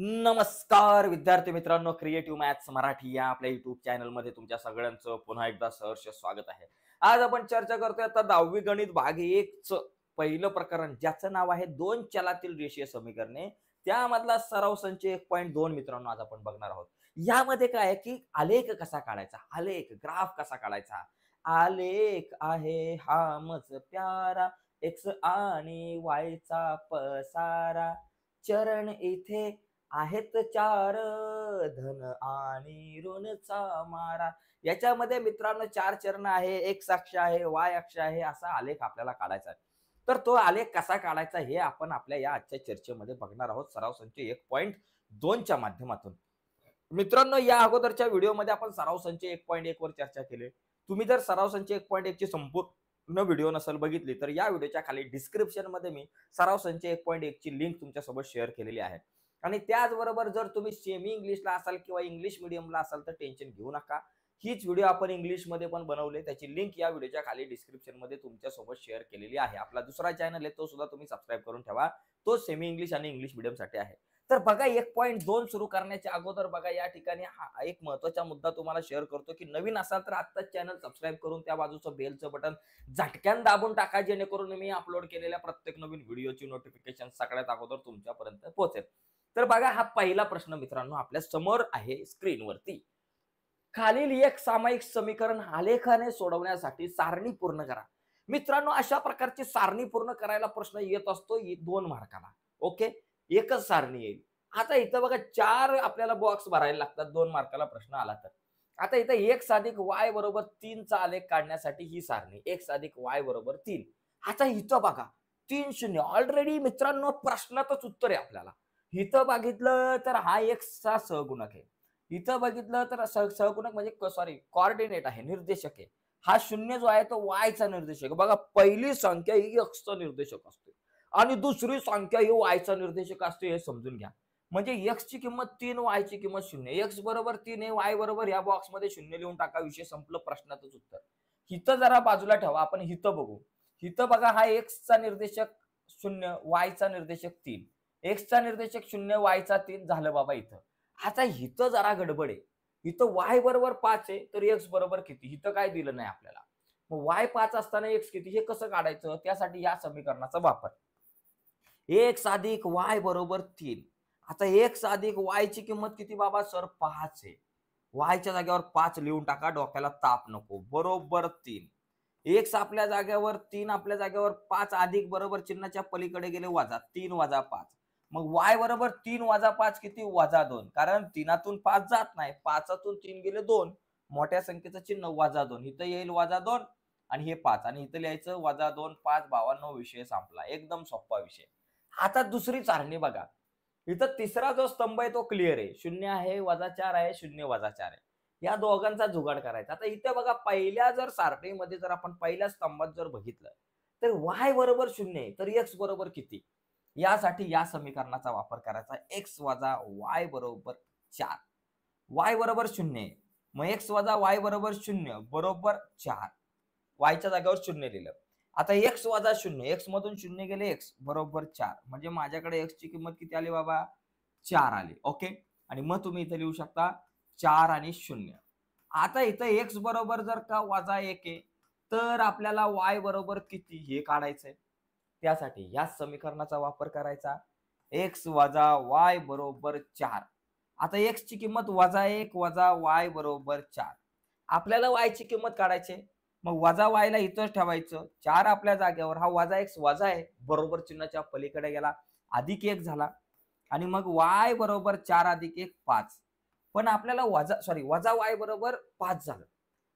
नमस्कार विद्यार्थी मित्रांनो, क्रिएटिव्ह मॅथ्स मराठी या आपल्या युट्यूब चॅनलमध्ये तुमच्या सगळ्यांचं पुन्हा एकदा सहर्ष स्वागत आहे. आज आपण चर्चा करतोय आता 10वी गणित भाग 1 चं पहिलं प्रकरण, ज्याचं नाव आहे दोन चलातील रेषीय समीकरणे. त्यामधला सराव संच 1.2 मित्रांनो आज आपण बघणार आहोत. यामध्ये काय आहे की आलेख कसा काढायचा, आलेख ग्राफ कसा काढायचा. आलेख आहे हा मज प्यारा, एक्स आणि वाय चा पसारा, चरण इथे आहेत चार, धन आणि ऋणचा मारा. याच्यामध्ये मित्रांनो 4 चरण आहे, एक्स अक्ष आहे, वाय अक्ष आहे, असा आलेख आपल्याला काढायचा आहे. तर तो आलेख कसा काढायचा हे आपण आपल्या या आजच्या चर्चेमध्ये बघणार आहोत, सराव संच 1.2 च्या माध्यमातून. मित्रांनो, या अगोदरच्या व्हिडिओमध्ये आपण सराव संच 1.1 वर चर्चा केली. तुम्ही जर सराव संच 1.1 ची संपूर्ण व्हिडिओ नसेल बघितली तर या व्हिडिओच्या खाली डिस्क्रिप्शन मध्ये मी सराव संच 1.1 ची लिंक तुमच्यासोबत शेअर केलेली आहे. आणि त्याचबरोबर जर तुम्ही सेमी इंग्लिशला असाल किंवा इंग्लिश मिडियमला असाल तर टेन्शन घेऊ नका. हीच व्हिडिओ आपण इंग्लिशमध्ये पण बनवले, त्याची लिंक या व्हिडिओच्या खाली डिस्क्रिप्शन मध्ये तुमच्यासोबत शेअर केलेली आहे. आपला दुसरा चॅनल आहे तो सुद्धा तुम्ही सबस्क्राईब करून ठेवा, तो सेमी इंग्लिश आणि इंग्लिश मिडियम साठी आहे. तर बघा 1.2 सुरू करण्याच्या अगोदर बघा या ठिकाणी हा एक महत्त्वाचा मुद्दा तुम्हाला शेअर करतो की नवीन असाल तर आत्ताच चॅनल सबस्क्राईब करून त्या बाजूचं बेलचं बटन झटक्यान दाबून टाका, जेणेकरून मी अपलोड केलेल्या प्रत्येक नवीन व्हिडिओची नोटिफिकेशन सगळ्यात अगोदर तुमच्यापर्यंत पोहोचेल. तर बघा हा पहिला प्रश्न मित्रांनो आपल्या समोर आहे स्क्रीनवरती. खालील एक सामायिक समीकरण आलेखाने सोडवण्यासाठी सारणी पूर्ण करा. मित्रांनो, अशा प्रकारची सारणी पूर्ण करायला प्रश्न येत असतो 2 मार्काला. ओके, एकच सारणी येईल. आता इथं बघा 4 आपल्याला बॉक्स भरायला लागतात 2 मार्काला प्रश्न आला तर. आता इथं x अधिक y बरोबर 3 चा आलेख काढण्यासाठी ही सारणी x अधिक y बरोबर 3. आता इथं बघा 3 0 ऑलरेडी मित्रांनो प्रश्नातच उत्तर आहे आपल्याला. इथं बघितलं तर हा x चा सहगुणक आहे, इथं बघितलं तर सहगुणक म्हणजे सॉरी कोऑर्डिनेट आहे, निर्देशक आहे. हा 0 जो आहे तो y चा निर्देशक. बघा पहिली संख्या ही x चा निर्देशक असते आणि दुसरी संख्या ही y चा निर्देशक असते, हे समजून घ्या. म्हणजे x ची किंमत 3, y ची किंमत 0. x बरोबर 3 आहे, y बरोबर या बॉक्स मध्ये 0 लिहून टाका, विषय संपलं, प्रश्नातच उत्तर. इथं जरा बाजूला ठेवा, आपण इथं बघू. इथं बघा हा x चा निर्देशक 0, y चा निर्देशक 3. x चा निर्देशक 0, y चा 3 झालं बाबा इथं. आता इथं जरा गडबड आहे. इथं y बरोबर 5 आहे तर x बरोबर किती, इथं काय दिलं नाही आपल्याला. मग y 5 असताना x किती हे कसं काढायचं, त्यासाठी या समीकरणाचा वापर. x अधिक y बरोबर 3. आता x अधिक y ची किंमत किती बाबा सर, 5 आहे. y च्या जागेवर 5 लिहून टाका, डोक्याला ताप नको. बरोबर 3. x आपल्या जागेवर 3, आपल्या जागेवर 5, अधिक बरोबर चिन्हाच्या पलीकडे गेले वजा, 3 वजा 5. मग y बरोबर 3 वजा 5 किती, वजा 2. कारण 3तून 5 जात नाही, 5तून 3 गेले 2. मोठ्या संख्येचं चिन्ह वजा 2, इथं येईल वजा 2 आणि हे 5 आणि इथं लिहायचं वजा 2 5 52. विषय संपला, एकदम सोपा विषय. आता दुसरी सारणी बघा. इथं तिसरा जो स्तंभ आहे तो क्लिअर आहे, 0 आहे, वजा 4 आहे, 0 वजा 4 आहे. या दोघांचा जुगाड करायचा. आता इथे बघा पहिल्या जर सारणीमध्ये जर आपण पहिल्या स्तंभात जर बघितलं तर y बरोबर 0 आहे तर x बरोबर किती, यासाठी या समीकरणाचा वापर करायचा. x वजा y बरोबर 4. y बरोबर 0 आहे, मग x वजा y बरोबर 0 बरोबर 4. y च्या जागेवर 0 लिहिलं. आता x वजा 0, x मधून 0 गेले, x बरोबर 4. म्हणजे माझ्याकडे x ची किंमत किती आली बाबा, 4 आली. ओके, आणि मग तुम्ही इथे लिहू शकता 4 आणि 0. आता इथं x बरोबर जर का वजा 1 आहे तर आपल्याला y बरोबर किती हे काढायचंय. त्यासाठी या समीकरणाचा वापर करायचा. x वजा y बरोबर 4. आता x ची किंमत वजा 1 वजा y बरोबर 4. आपल्याला y ची किंमत काढायची, मग वजा y ला इथंच ठेवायचं. 4 आपल्या जागेवर, हा वजा x वजा आहे, बरोबर चिन्हाच्या पलीकडे गेला, अधिक 1 झाला आणि मग y बरोबर 4 अधिक 1 5. पण आपल्याला वजा y बरोबर 5 झालं,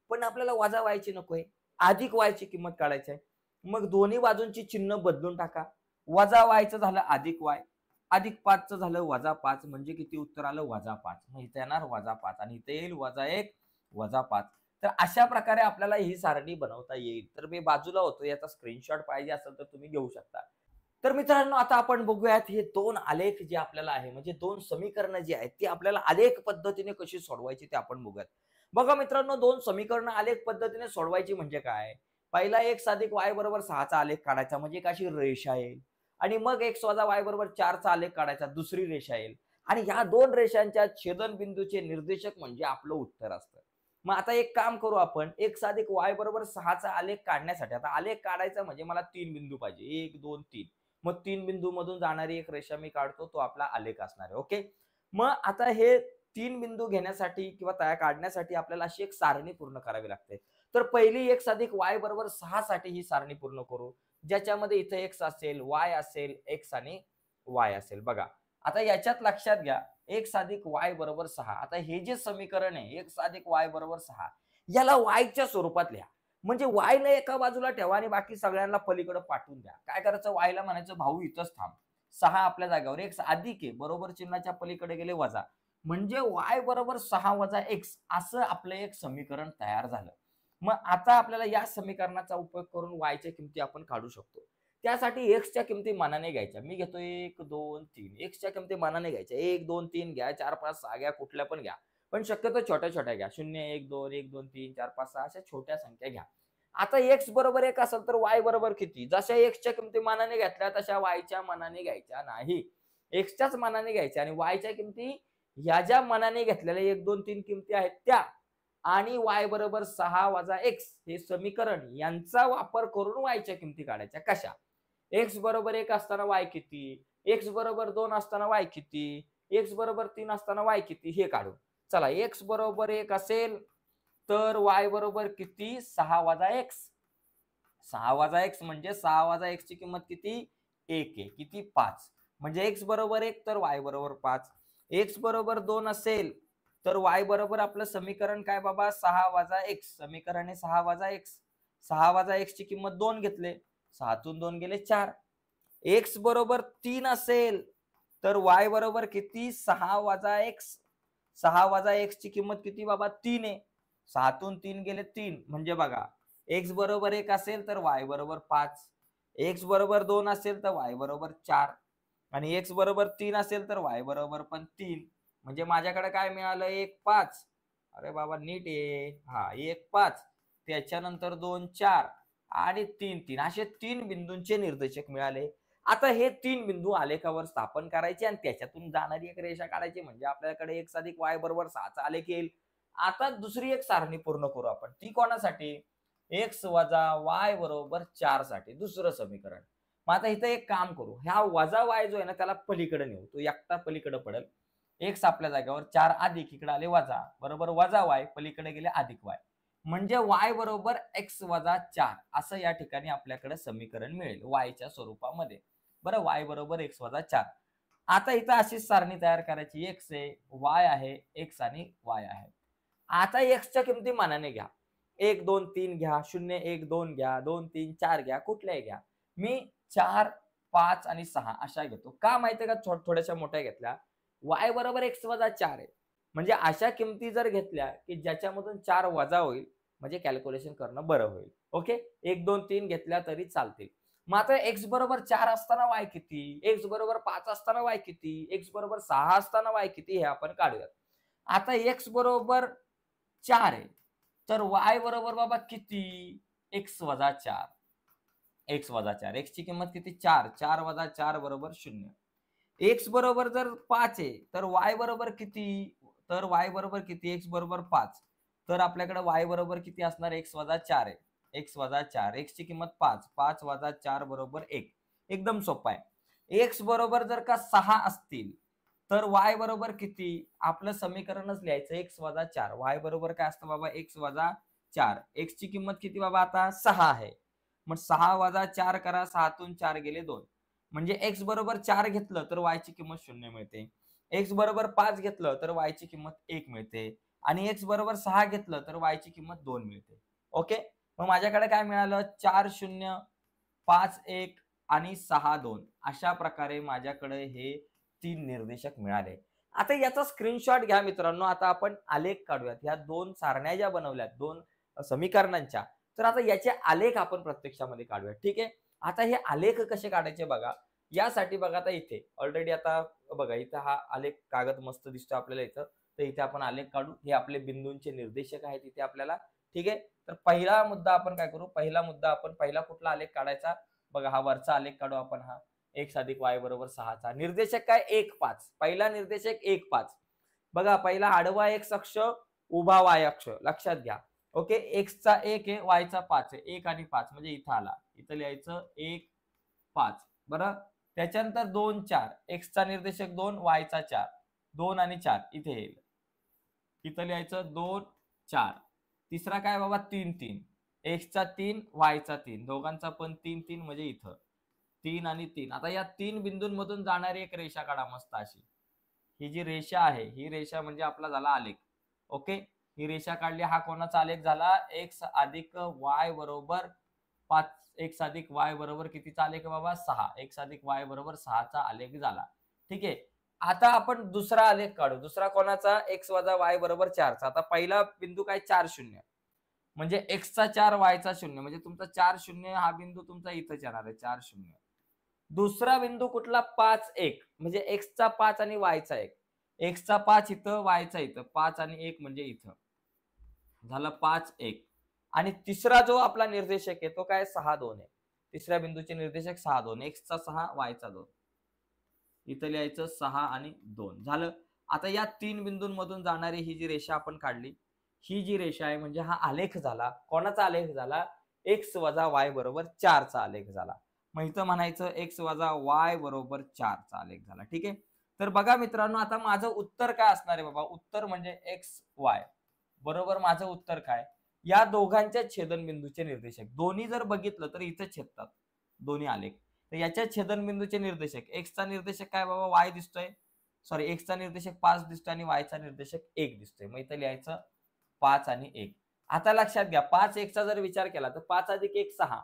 पण आपल्याला वजा y ची नकोय, अधिक y ची किंमत काढायची आहे. मग दोन्ही बाजूंची चिन्ह बदलून टाका. वजा y चं झालं अधिक y, अधिक 5 चं झालं वजा 5, म्हणजे किती उत्तर आलं, वजा 5. मग इथे येणार वजा 5 आणि इथे येईल वजा 1 वजा 5. तर अशा प्रकारे आपल्याला ही सारणी बनवता येईल. तर मी बाजूला होतो, याचा स्क्रीनशॉट पाहिजे असेल तर तुम्ही घेऊ शकता. तर मित्रांनो, आता आपण बघूयात हे 2 आलेख जे आपल्याला आहे, म्हणजे 2 समीकरणं जी आहेत ती आपल्याला आलेख पद्धतीने कशी सोडवायची ते आपण बघूयात. बघा मित्रांनो, 2 समीकरणं आलेख पद्धतीने सोडवायची म्हणजे काय. पहिला x अधिक y बरोबर 6 चा आलेख काढायचा, म्हणजे एक अशी रेषा येईल. आणि मग x वजा y बरोबर 4 चा आलेख काढायचा, दुसरी रेषा येईल. आणि ह्या दोन रेषांच्या छेदनबिंदूचे निर्देशक म्हणजे आपलं उत्तर असतं. मग आता एक काम करू आपण, x अधिक y बरोबर 6चा आलेख काढण्यासाठी, आता आलेख काढायचा म्हणजे मला 3 बिंदू पाहिजे, 1 2 3. मग 3 बिंदू मधून जाणारी एक रेषा मी काढतो, तो आपला आलेख असणार आहे. ओके. मग आता हे 3 बिंदू घेण्यासाठी किंवा त्या काढण्यासाठी आपल्याला अशी एक सारणी पूर्ण करावी लागते. तर पहिली x अधिक y बरोबर 6 साठी ही सारणी पूर्ण करू, ज्याच्यामध्ये इथे x असेल, y असेल, x आणि y असेल. बघा आता याच्यात लक्षात घ्या, x अधिक y बरोबर 6. आता हे जे समीकरण आहे, x अधिक y बरोबर 6, याला y च्या स्वरूपात लिहा. म्हणजे y ला एका बाजूला ठेवा आणि बाकी सगळ्यांना पलीकडे पाठवून द्या. काय करायचं, y ला म्हणायचं भाऊ इथंच थांब. 6 आपल्या जागेवर, x अधिक आहे, बरोबर चिन्हाच्या पलीकडे गेले वजा. म्हणजे y बरोबर 6 वजा x असं आपलं एक समीकरण तयार झालं. मग आता आपल्याला या समीकरणाचा उपयोग करून y च्या किमती आपण काढू शकतो. त्यासाठी x च्या किमती मानाने घ्यायच्या. मी घेतो 1 2 3. x च्या किमती मानाने घ्यायच्या. 1 2 3 घ्या, 4 5 6 घ्या, कुठल्या पण घ्या. पण शक्यतो छोट्या छोट्या घ्या. 0 1 2 1 2 3 4 5 6 अशा छोट्या संख्या घ्या. आता x बरोबर 1 असेल तर y बरोबर किती? जशा x च्या किमती मानाने घेतल्या तशा y च्या मानाने घ्यायच्या नाही. x च्याच मानाने घ्यायच्या आणि y च्या किमती ह्या ज्या मानाने घेतलेल्या 1 2 3 किमती आहेत त्या आणि y बरोबर 6 वजा x हे समीकरण यांचा वापर करून y च्या किमती काढायच्या. कशा? x बरोबर 1 असताना y किती, x बरोबर 2 असताना y किती, x बरोबर 3 असताना y किती हे काढू. चला, x बरोबर 1 असेल तर y बरोबर किती, 6 वजा x. 6 वजा x म्हणजे 6 वजा x ची किंमत किती, 1 आहे. किती, 5. म्हणजे x बरोबर 1 तर y बरोबर 5. x बरोबर 2 असेल तर y बरोबर आपलं समीकरण काय बाबा, 6 वजा x. समीकरण आहे 6 वजा x. 6 वजा x ची किंमत 2 घेतले, 6 तून 2 गेले 4. x बरोबर 3 असेल तर y बरोबर किती, 6 वजा x. 6 वजा x ची किंमत किती बाबा, 3 आहे. 6 तून 3 गेले 3. म्हणजे बघा, x बरोबर 1 असेल तर y बरोबर 5. x बरोबर 2 असेल तर y बरोबर 4 आणि x बरोबर 3 असेल तर y बरोबर पण 3. म्हणजे माझ्याकडे काय मिळालं, 1 5. अरे बाबा नीट आहे. हा 1 5, त्याच्यानंतर 2 4 आणि 3 3 असे 3 बिंदूंचे निर्देशक मिळाले. आता हे 3 बिंदू आलेखावर स्थापन करायचे आणि त्याच्यातून जाणारी एक रेषा काढायची म्हणजे आपल्याकडे x अधिक y बरोबर 6 चा आलेख येईल. आता दुसरी एक सारणी पूर्ण करू आपण. ती कोणासाठी, x वजा y बरोबर 4 साठी दुसरं समीकरण. मग आता इथं एक काम करू, ह्या वजा y जो आहे ना त्याला पलीकडे नेऊ, तो एकटा पलीकडे पडेल. x आपल्या जागेवर 4 अधिक, इकडे आले वजा, बरोबर वजा y, पलीकडे गेले अधिक y. म्हणजे y बरोबर x वजा 4 असं या ठिकाणी आपल्याकडे समीकरण मिळेल y च्या स्वरूपामध्ये. बरं, y बरोबर x वजा 4. आता इथं अशीच सारणी तयार करायची, x आहे, y आहे, x आणि y आहे. आता x च्या किमती मानाने घ्या. 1 2 3 घ्या, 0 1 2 घ्या, 2 3 4 घ्या, कुठल्याही घ्या. मी 4 5 आणि 6 अशा घेतो. का माहितीये का, थोड्याशा मोठ्या घेतल्या. y बरोबर x वजा 4 आहे. म्हणजे अशा किमती जर घेतल्या की ज्याच्यामधून 4 वजा होईल, म्हणजे कॅल्क्युलेशन करणं बरं होईल. ओके, 1 2 3 घेतल्या तरी चालतील. मग आता x बरोबर 4 असताना y किती, x बरोबर 5 असताना y किती, x बरोबर 6 असताना y किती हे आपण काढूयात. आता x बरोबर 4 आहे तर y बरोबर बाबा किती, x वजा 4. x वजा 4, x ची किंमत किती, 4. 4 वजा 4 बरोबर 0. x बरोबर जर 5 आहे तर y बरोबर किती, तर y बरोबर किती, x बरोबर 5. तर आपल्याकडे y बरोबर किती असणार, x वजा 4 आहे. x वजा 4, x ची किंमत 5. 5 वजा 4 बरोबर 1. एकदम सोपं आहे. x बरोबर जर का 6 असतील तर y बरोबर किती, आपलं समीकरणच लिहायचं x वजा 4. y बरोबर काय असतं बाबा, x वजा 4. x ची किंमत किती बाबा आता 6 आहे. मग 6 वजा 4 करा, 6 तून 4 गेले 2. म्हणजे x बरोबर 4 घेतलं तर y ची किंमत 0 मिळते. x बरोबर 5 घेतलं तर y ची किंमत 1 मिळते आणि x बरोबर 6 घेतलं तर y ची किंमत 2 मिळते. ओके, मग माझ्याकडे काय मिळालं, 4 0 5 1 आणि 6 2 अशा प्रकारे माझ्याकडे हे 3 निर्देशक मिळाले. आता याचा स्क्रीनशॉट घ्या मित्रांनो. आता आपण आलेख काढूयात. ह्या 2 सारण्या ज्या बनवल्यात 2 समीकरणांच्या, तर आता याचे आलेख आपण प्रत्यक्षामध्ये काढूया. ठीक आहे, आता हे आलेख कसे काढायचे बघा. यासाठी बघा, आता इथे ऑलरेडी आता बघा इथं हा आलेख कागद मस्त दिसतो आपल्याला इथं. तर इथे आपण आलेख काढू. हे आपले बिंदूंचे निर्देशक आहेत इथे आपल्याला. ठीक आहे, तर पहिला मुद्दा आपण काय करू, पहिला मुद्दा आपण पहिला कुठला आलेख काढायचा बघा, हा वरचा आलेख काढू आपण. हा x अधिक y बरोबर 6चा निर्देशक काय 1 5 पहिला निर्देशक 1 5 बघा पहिला आडवा x अक्ष उभा y अक्ष लक्षात घ्या ओके x चा 1 आहे y चा 5 आहे 1 आणि 5 म्हणजे इथं आला इथं लिहायचं 1 5 बरं त्याच्यानंतर 2 4 x चा निर्देशक 2 y चा 4 2 आणि 4 इथे येईल इथं लिहायचं 2 4 तिसरा काय बाबा 3 3 x चा 3 y चा 3 दोघांचा पण 3 3 म्हणजे इथं 3 आणि 3 आता या 3 बिंदूंमधून जाणारी एक रेषा काढा मस्त अशी ही जी रेषा आहे ही रेषा म्हणजे आपला झाला आलेख ओके ही रेषा काढली हा कोणाचा आलेख झाला x अधिक y बरोबर 5 x अधिक y बरोबर कितीचा आलेख बाबा 6 x अधिक y बरोबर 6 चा आलेख झाला ठीक आहे आता आपण दुसरा आलेख काढू दुसरा कोणाचा x वजा y बरोबर 4 चा आता पहिला बिंदू काय 4 0 म्हणजे x चा 4 y चा 0 म्हणजे तुमचा 4 0 हा बिंदू तुमचा इथंच येणार आहे 4 0 दुसरा बिंदू कुठला 5 1 म्हणजे x चा 5 आणि y चा 1 x चा 5 इथं y चा इथं 5 आणि 1 म्हणजे इथं झालं 5 1 आणि तिसरा जो आपला निर्देशक आहे तो काय 6 2 आहे तिसऱ्या बिंदूचे निर्देशक 6 2 x चा 6 y चा 2 इथं लिहायचं 6 आणि 2 झालं आता या 3 बिंदूंमधून जाणारी ही जी रेषा आपण काढली ही जी रेषा आहे म्हणजे हा आलेख झाला कोणाचा आलेख झाला x वजा y बरोबर 4 चा आलेख झाला मग इथं म्हणायचं x वजा y बरोबर 4 चा आलेख झाला ठीक आहे तर बघा मित्रांनो आता माझं उत्तर काय असणार आहे बाबा उत्तर म्हणजे x y बरोबर माझं उत्तर काय या दोघांच्या छेदनबिंदूचे निर्देशक दोन्ही जर बघितलं तर इथे छेदतात दोन्ही आलेख तर याच्या छेदनबिंदूचे निर्देशक x चा निर्देशक काय बाबा y दिसतोय सॉरी x चा निर्देशक 5 दिसतोय आणि y चा निर्देशक 1 दिसतोय मग इथं लिहायचं 5 आणि 1 आता लक्षात घ्या 5 1 चा जर विचार केला तर 5 अधिक 1 6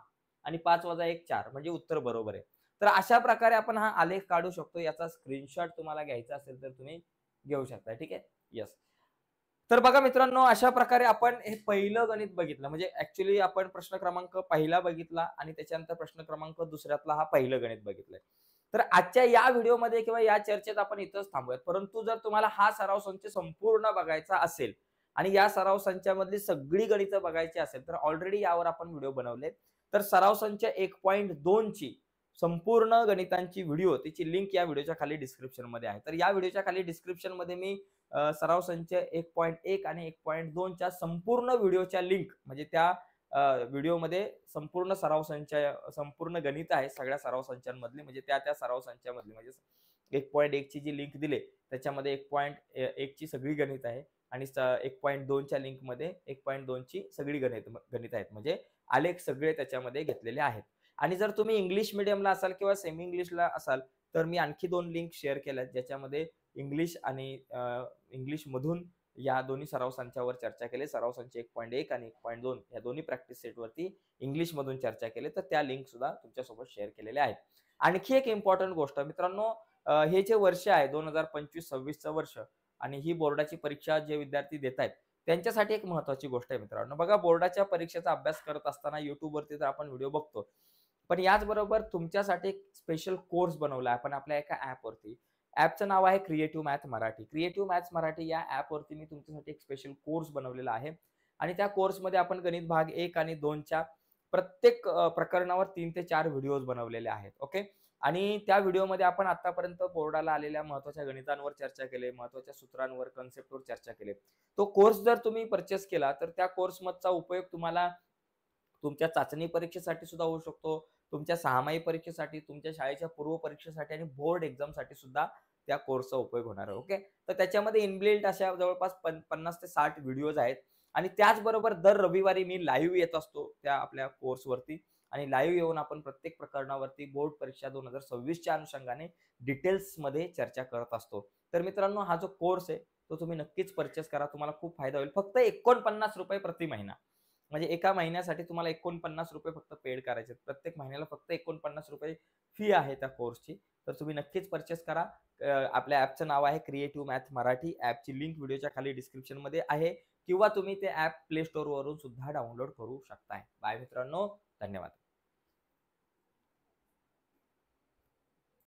आणि 5 वजा 1 4 म्हणजे उत्तर बरोबर आहे तर अशा प्रकारे आपण हा आलेख काढू शकतो याचा स्क्रीनशॉट तुम्हाला घ्यायचा असेल तर तुम्ही घेऊ शकता ठीक आहे यस तर बघा मित्रांनो अशा प्रकारे आपण हे पहिलं गणित बघितलं म्हणजे ऍक्च्युली आपण प्रश्न क्रमांक पहिला बघितला आणि त्याच्यानंतर प्रश्न क्रमांक दुसऱ्यातला हा पहिलं गणित बघितलंय तर आजच्या या व्हिडिओमध्ये किंवा या चर्चेत आपण इथंच थांबूयात परंतु जर तुम्हाला हा सराव संच संपूर्ण बघायचा असेल आणि या सराव संचामधली सगळी गणितं बघायची असेल तर ऑलरेडी यावर आपण व्हिडिओ बनवले तर सराव संच 1.2 ची संपूर्ण गणितांची व्हिडिओ तिची लिंक या व्हिडिओच्या खाली डिस्क्रिप्शन मध्ये आहे तर या व्हिडिओच्या खाली डिस्क्रिप्शन मध्ये मी सराव संच 1.1 आणि 1.2 च्या संपूर्ण व्हिडिओच्या लिंक म्हणजे त्या व्हिडिओमध्ये संपूर्ण सराव संच संपूर्ण गणित आहे सगळ्या सराव संचांमधली म्हणजे त्या सराव संचामधली म्हणजे 1.1 ची जी लिंक दिले त्याच्यामध्ये 1.1 ची सगळी गणित आहे आणि 1.2 च्या लिंक मध्ये 1.2 ची सगळी गणित आहेत म्हणजे आलेख सगळे त्याच्यामध्ये घेतलेले आहेत आणि जर तुम्ही इंग्लिश मीडियमला असाल किंवा सेमी इंग्लिशला असाल तर मी आणखी 2 लिंक शेअर केल्यात ज्याच्यामध्ये इंग्लिश आणि इंग्लिश मधून या दोन्ही सराव संचावर चर्चा केली सराव संच 1.1 आणि 1.2 या दोन्ही प्रॅक्टिस सेटवरती इंग्लिश मधून चर्चा केली तर त्या लिंक सुद्धा तुमच्यासोबत शेअर केलेल्या आहेत आणखी एक इम्पॉर्टंट गोष्ट मित्रांनो हे जे वर्ष आहे 2025-26चं वर्ष आणि ही बोर्डाची परीक्षा जे विद्यार्थी देत आहेत त्यांच्यासाठी एक महत्त्वाची गोष्ट आहे मित्रांनो बघा बोर्डाच्या परीक्षेचा अभ्यास करत असताना YouTube वरती तर आपण व्हिडिओ बघतो पण याचबरोबर तुमच्यासाठी एक स्पेशल कोर्स बनवला आपण आपल्या एका ऍपवरती ऍपचं नाव आहे creative math Marathi creative maths Marathi या ऍपवरती मी तुमच्यासाठी एक स्पेशल कोर्स बनवलेला आहे आणि त्या कोर्समध्ये आपण गणित भाग 1 आणि 2 च्या प्रत्येक प्रकरणावर 3 ते 4 व्हिडिओज बनवलेले आहेत ओके आणि त्या व्हिडिओमध्ये आपण आतापर्यंत बोर्डाला आलेल्या महत्त्वाच्या गणितांवर चर्चा केली महत्त्वाच्या सूत्रांवर कन्सेप्टवर चर्चा केली तो कोर्स जर तुम्ही परचेस केला तर त्या कोर्समधचा उपयोग तुम्हाला तुमच्या चाचणी परीक्षेसाठी सुद्धा होऊ शकतो तुमच्या 6माही परीक्षेसाठी तुमच्या शाळेच्या पूर्व परीक्षेसाठी आणि बोर्ड एक्झामसाठी सुद्धा त्या कोर्सचा उपयोग होणार आहे ओके तर त्याच्यामध्ये इनबिल्ट अशा जवळपास 50 ते 60 व्हिडिओज आहेत आणि त्याचबरोबर दर रविवारी मी लाईव्ह येत असतो त्या आपल्या कोर्सवरती आणि लाईव्ह येऊन आपण प्रत्येक प्रकरणावरती बोर्ड परीक्षा 2026च्या अनुषंगाने डिटेल्स मध्ये चर्चा करत असतो तर मित्रांनो हा जो कोर्स आहे तो तुम्ही नक्कीच परचेस करा तुम्हाला खूप फायदा होईल फक्त 49 रुपये प्रति महिना म्हणजे एका महिन्यासाठी तुम्हाला 49 रुपये फक्त पेड करायचे प्रत्येक महिन्याला फक्त 49 रुपये फी आहे त्या कोर्सची तर तुम्ही नक्कीच परचेस करा आपल्या ऍपचं नाव आहे क्रिएटिव्ह मॅथ मराठी ऍपची लिंक व्हिडिओच्या खाली डिस्क्रिप्शन मध्ये आहे किंवा तुम्ही ते ऍप प्ले स्टोअर वरून सुद्धा डाउनलोड करू शकताय बाय मित्रांनो धन्यवाद